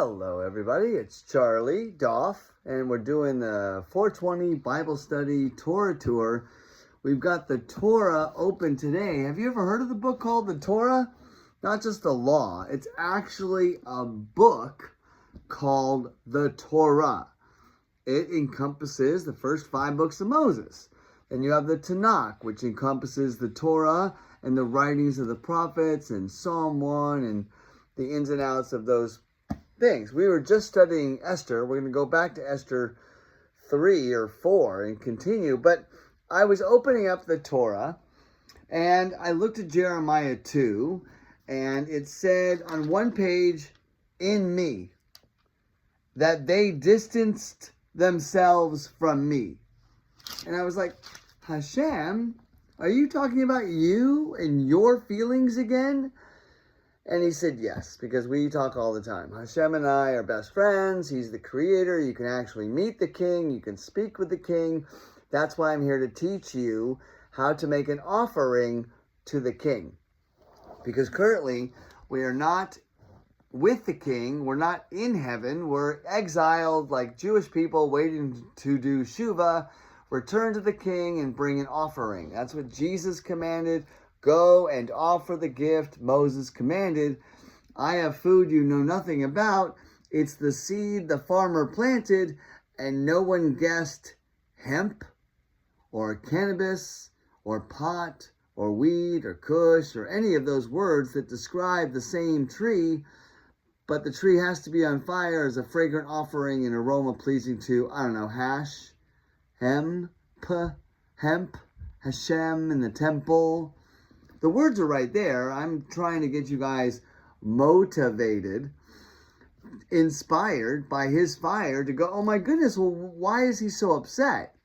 Hello everybody, it's Charlie Doff, and we're doing the 420 Bible Study Torah Tour. We've got the Torah open today. Have you ever heard of the book called the Torah? Not just a law, it's actually a book called the Torah. It encompasses the first 5 books of Moses. And you have the Tanakh, which encompasses the Torah and the writings of the prophets and Psalm 1 and the ins and outs of those things. We were just studying Esther. We're going to go back to Esther 3 or 4 and continue. But I was opening up the Torah and I looked at Jeremiah 2 and it said on one page, in me, that they distanced themselves from me. And I was like, Hashem, are you talking about you and your feelings again? And he said, yes, because we talk all the time. Hashem and I are best friends. He's the creator. You can actually meet the king. You can speak with the king. That's why I'm here to teach you how to make an offering to the king. Because currently, we are not with the king. We're not in heaven. We're exiled like Jewish people waiting to do Shuvah. Return to the king and bring an offering. That's what Jesus commanded. Go and offer the gift Moses commanded. I have food you know nothing about. It's the seed the farmer planted, and no one guessed hemp or cannabis or pot or weed or kush or any of those words that describe the same tree. But the tree has to be on fire as a fragrant offering and aroma pleasing to, I don't know, hemp, Hashem in the temple. The words are right there. I'm trying to get you guys motivated, inspired by his fire to go, oh my goodness, well, why is he so upset?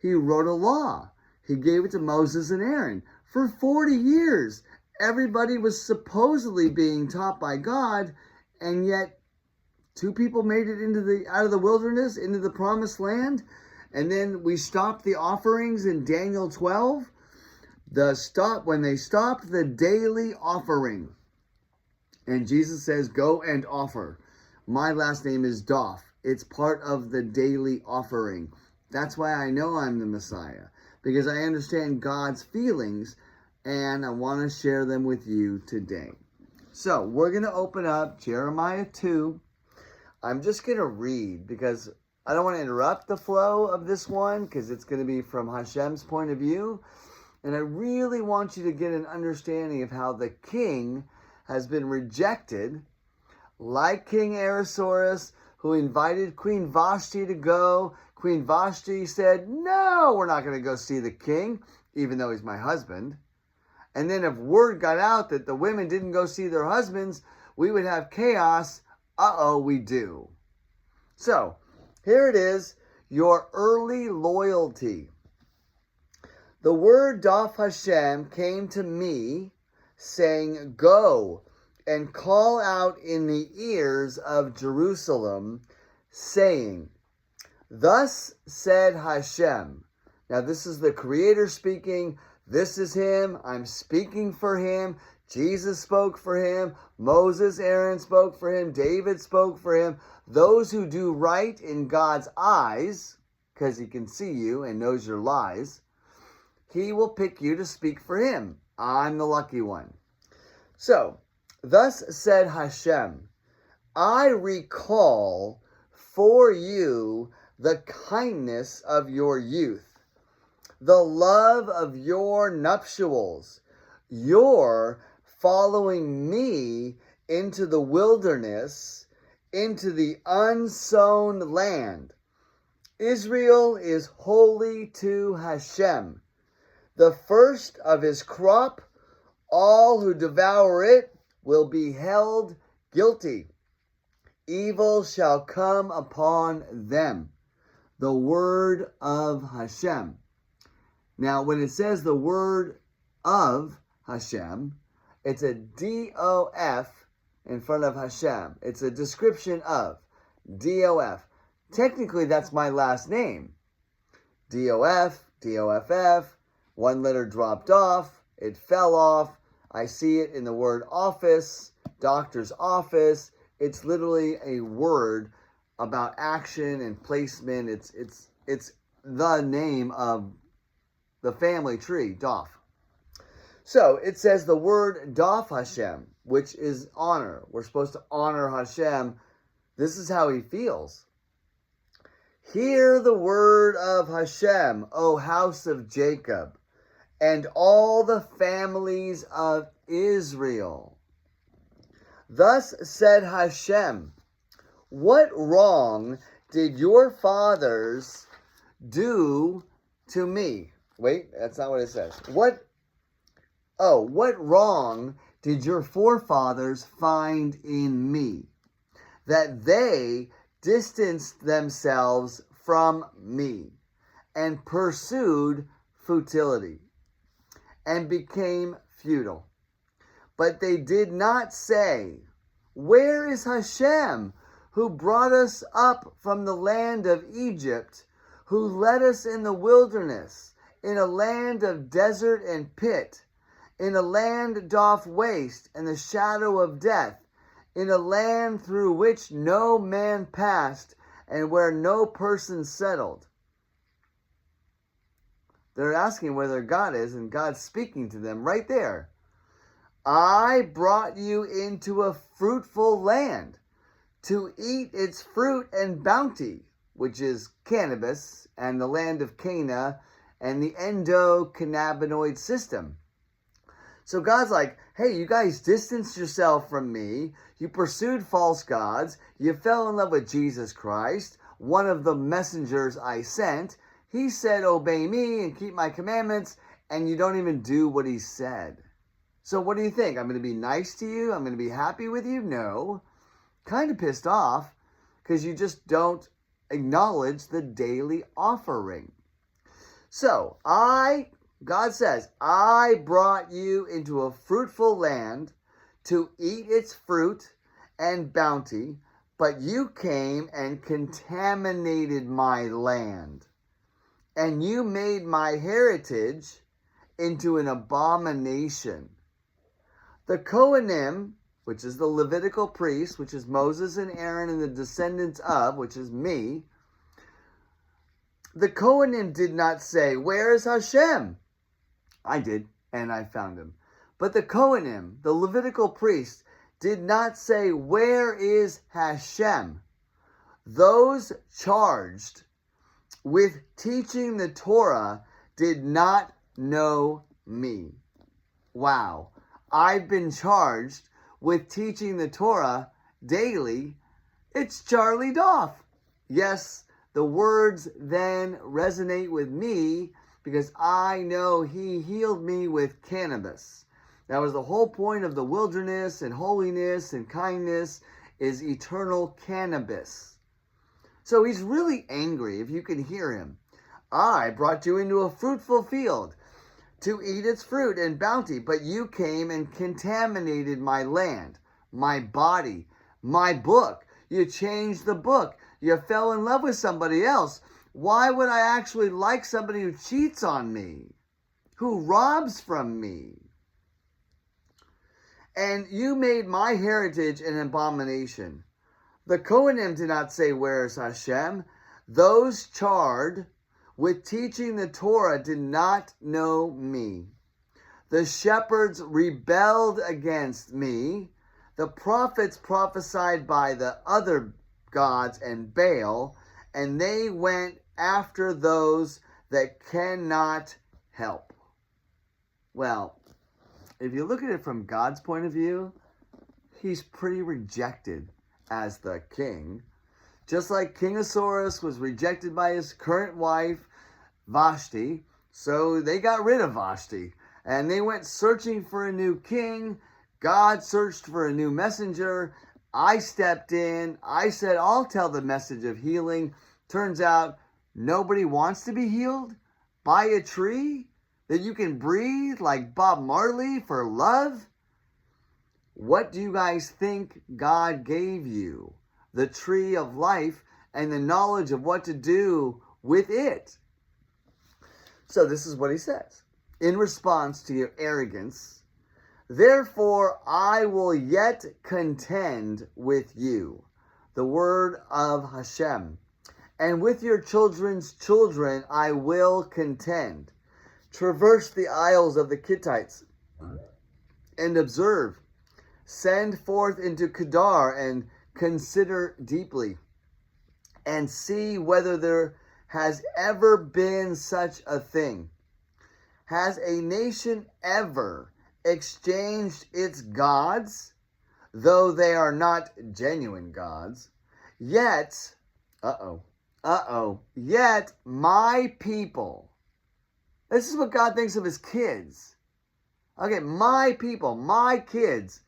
He wrote a law. He gave it to Moses and Aaron. For 40 years, everybody was supposedly being taught by God, and yet 2 people made it out of the wilderness, into the promised land. And then we stopped the offerings in Daniel 12. When they stopped the daily offering. And Jesus says, go and offer. My last name is Doff. It's part of the daily offering. That's why I know I'm the Messiah. Because I understand God's feelings and I want to share them with you today. So we're going to open up Jeremiah 2. I'm just going to read because I don't want to interrupt the flow of this one because it's going to be from Hashem's point of view. And I really want you to get an understanding of how the king has been rejected, like King Ahasuerus, who invited Queen Vashti to go. Queen Vashti said, no, we're not going to go see the king, even though he's my husband. And then if word got out that the women didn't go see their husbands, we would have chaos. Uh-oh, we do. So, here it is, your early loyalty. The word Dof Hashem came to me, saying, go and call out in the ears of Jerusalem, saying, thus said Hashem. Now this is the Creator speaking. This is Him. I'm speaking for Him. Jesus spoke for Him. Moses, Aaron spoke for Him. David spoke for Him. Those who do right in God's eyes, because He can see you and knows your lies, He will pick you to speak for Him. I'm the lucky one. So, thus said Hashem, I recall for you the kindness of your youth, the love of your nuptials, your following me into the wilderness, into the unsown land. Israel is holy to Hashem. The first of his crop, all who devour it will be held guilty. Evil shall come upon them. The word of Hashem. Now, when it says the word of Hashem, it's a D-O-F in front of Hashem. It's a description of D-O-F. Technically, that's my last name. D-O-F, D-O-F-F. One letter dropped off. It fell off. I see it in the word office, doctor's office, It's literally a word about action and placement. It's the name of the family tree, Doph. So it says the word Doph Hashem, which is honor. We're supposed to honor Hashem. This is how he feels. Hear the word of Hashem, O house of Jacob, and all the families of Israel. Thus said Hashem, what wrong did your fathers do to me? Wait, that's not what it says. What wrong did your forefathers find in me, that they distanced themselves from me and pursued futility and became futile? But they did not say, where is Hashem, who brought us up from the land of Egypt, who led us in the wilderness, in a land of desert and pit, in a land doth waste and the shadow of death, in a land through which no man passed and where no person settled? They're asking where their God is, and God's speaking to them right there. I brought you into a fruitful land to eat its fruit and bounty, which is cannabis and the land of Cana and the endocannabinoid system. So God's like, hey, you guys distanced yourself from me. You pursued false gods. You fell in love with Jesus Christ, one of the messengers I sent. He said, obey me and keep my commandments, and you don't even do what he said. So what do you think? I'm going to be nice to you? I'm going to be happy with you? No. Kind of pissed off because you just don't acknowledge the daily offering. So God says, I brought you into a fruitful land to eat its fruit and bounty, but you came and contaminated my land, and you made my heritage into an abomination. The Kohanim, which is the Levitical priests, which is Moses and Aaron and the descendants of, which is me, the Kohanim did not say, where is Hashem? I did, and I found him. But the Kohanim, the Levitical priests, did not say, where is Hashem? Those charged with teaching the Torah did not know me. Wow. I've been charged with teaching the Torah daily. It's Charlie Doff. Yes, the words then resonate with me because I know he healed me with cannabis. That was the whole point of the wilderness and holiness and kindness is eternal cannabis. So he's really angry, if you can hear him. I brought you into a fruitful field to eat its fruit and bounty, but you came and contaminated my land, my body, my book. You changed the book. You fell in love with somebody else. Why would I actually like somebody who cheats on me, who robs from me? And you made my heritage an abomination. The Kohanim did not say, where is Hashem? Those charged with teaching the Torah did not know me. The shepherds rebelled against me. The prophets prophesied by the other gods and Baal, and they went after those that cannot help. Well, if you look at it from God's point of view, he's pretty rejected as the king. Just like King Ahasuerus was rejected by his current wife, Vashti, so they got rid of Vashti. And they went searching for a new king. God searched for a new messenger. I stepped in. I said, I'll tell the message of healing. Turns out, nobody wants to be healed by a tree that you can breathe like Bob Marley for love. What do you guys think God gave you? The tree of life and the knowledge of what to do with it. So this is what he says. In response to your arrogance, Therefore I will yet contend with you. The word of Hashem. And with your children's children I will contend. Traverse the isles of the Kittites and observe. Send forth into Kedar and consider deeply. And see whether there has ever been such a thing. Has a nation ever exchanged its gods, though they are not genuine gods? Yet, yet my people, this is what God thinks of his kids. Okay, my people, my kids,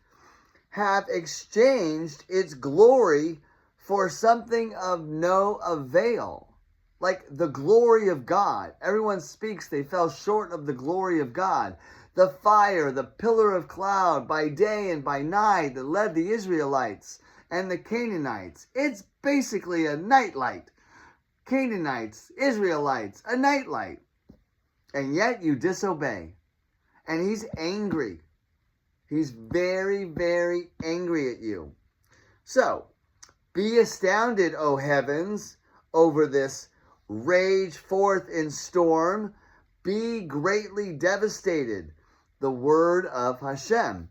have exchanged its glory for something of no avail. Like the glory of God. Everyone speaks they fell short of the glory of God. The fire, the pillar of cloud by day and by night that led the Israelites and the Canaanites. It's basically a nightlight. Canaanites, Israelites, a nightlight. And yet you disobey. And he's angry. He's very, very angry at you. So, be astounded, O heavens, over this. Rage forth in storm. Be greatly devastated. The word of Hashem.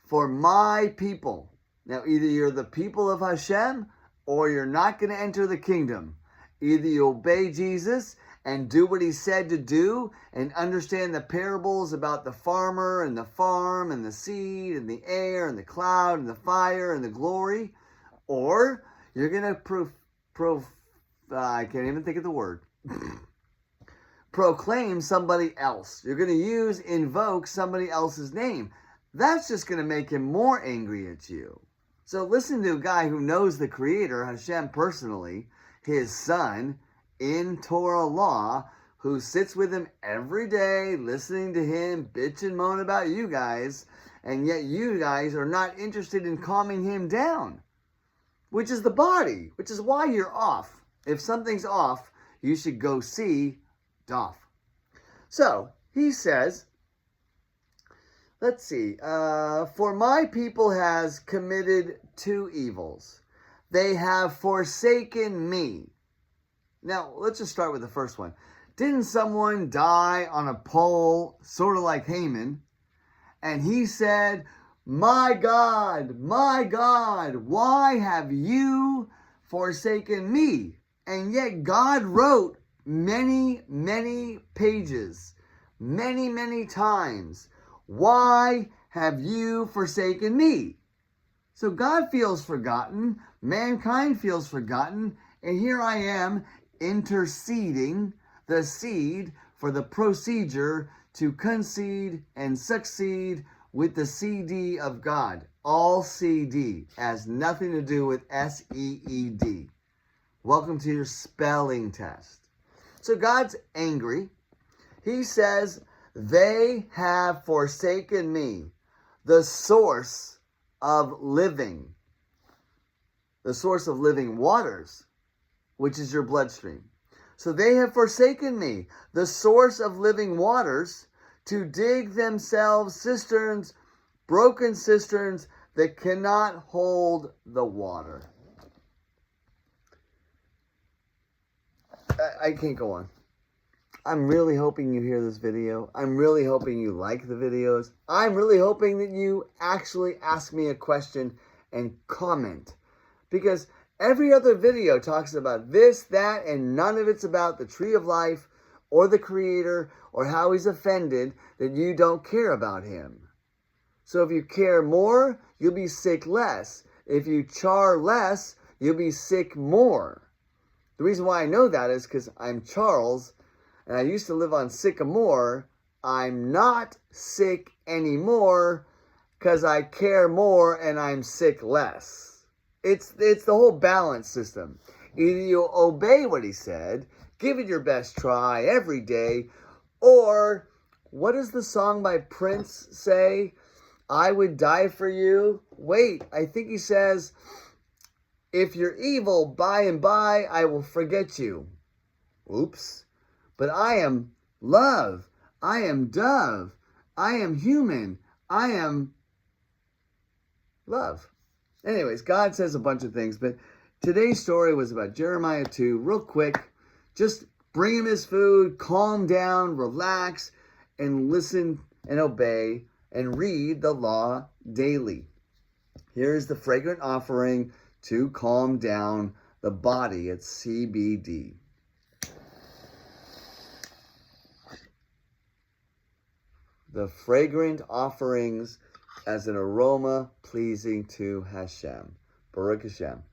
For my people. Now, either you're the people of Hashem or you're not going to enter the kingdom. Either you obey Jesus and do what he said to do and understand the parables about the farmer and the farm and the seed and the air and the cloud and the fire and the glory, or you're going to I can't even think of the word. Proclaim somebody else. You're going to invoke somebody else's name. That's just going to make him more angry at you. So listen to a guy who knows the Creator, Hashem personally, his son, in Torah law, who sits with him every day, listening to him bitch and moan about you guys, and yet you guys are not interested in calming him down, which is the body, which is why you're off. If something's off, you should go see Doff. So, he says, let's see, for my people has committed two evils. They have forsaken me. Now, let's just start with the first one. Didn't someone die on a pole, sort of like Haman? And he said, my God, why have you forsaken me? And yet God wrote many, many pages, many, many times. Why have you forsaken me? So God feels forgotten. Mankind feels forgotten. And here I am interceding the seed for the procedure to concede and succeed with the CD of God. All CD has nothing to do with SEED. Welcome to your spelling test. So God's angry. He says, they have forsaken me, the source of living. The source of living waters, which is your bloodstream. So they have forsaken me, the source of living waters, to dig themselves cisterns, broken cisterns that cannot hold the water. I can't go on. I'm really hoping you hear this video. I'm really hoping you like the videos. I'm really hoping that you actually ask me a question and comment. Because every other video talks about this, that, and none of it's about the tree of life or the Creator or how he's offended that you don't care about him. So if you care more, you'll be sick less. If you char less, you'll be sick more. The reason why I know that is because I'm Charles, and I used to live on Sycamore. I'm not sick anymore because I care more and I'm sick less. It's the whole balance system. Either you obey what he said, give it your best try every day, or what does the song by Prince say? I would die for you. Wait, I think he says, if you're evil, by and by, I will forget you. Oops. But I am love. I am dove. I am human. I am love. Anyways, God says a bunch of things, but today's story was about Jeremiah 2. Real quick, just bring him his food, calm down, relax, and listen and obey and read the law daily. Here's the fragrant offering to calm down the body. It's CBD. The fragrant offerings as an aroma pleasing to Hashem. Baruch Hashem.